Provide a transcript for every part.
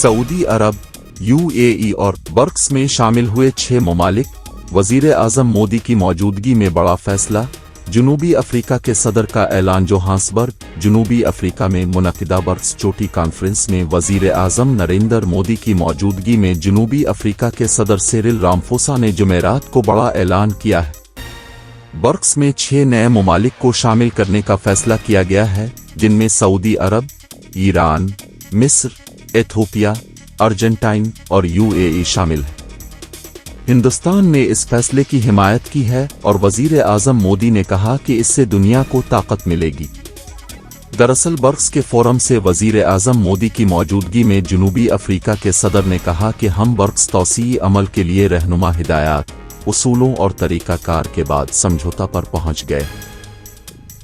Saudi अरब, UAE और Berks में शामिल हुए 6 ममालिक। वजीर आजम मोदी की मौजूदगी में बड़ा फैसला। जनूबी अफ्रीका के सदर का ऐलान। जोहान्सबर्ग, जनूबी अफ्रीका में मुनक़िदा बर्क्स चोटी कॉन्फ्रेंस में वजीर आजम नरेंद्र मोदी की मौजूदगी में जनूबी अफ्रीका के सदर सिरिल रामाफोसा ने जुमेरात को बड़ा ऐलान किया है। बर्क्स में 6 नए ममालिक को शामिल करने का फैसला किया गया है, जिनमें सऊदी अरब, ईरान, मिस्र, एथियोपिया, अर्जेंटाइन और यूएई शामिल है। हिंदुस्तान ने इस फैसले की हिमायत की है और वजीर आजम मोदी ने कहा कि इससे दुनिया को ताकत मिलेगी। दरअसल बर्क्स के फोरम से वजीर आजम मोदी की मौजूदगी में जनूबी अफ्रीका के सदर ने कहा कि हम बर्क्स तौसीई अमल के लिए रहनुमा हिदायत, उसूलों और तरीकाकार के बाद समझौता पर पहुंच गए।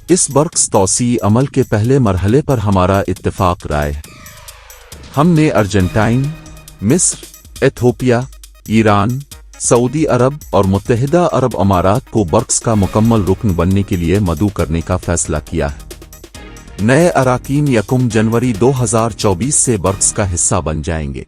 इस बर्क्स तौसीई अमल के पहले मरहले पर हमारा इत्तेफाक राय है। हमने अर्जेंटाइन, मिस्र, एथियोपिया, ईरान, सऊदी अरब और मुत्तहिदा अरब अमारात को बर्क्स का मुकम्मल रुकन बनने के लिए मदऊ करने का फैसला किया है। नए अराकीन 1 जनवरी 2024 से बर्क्स का हिस्सा बन जाएंगे।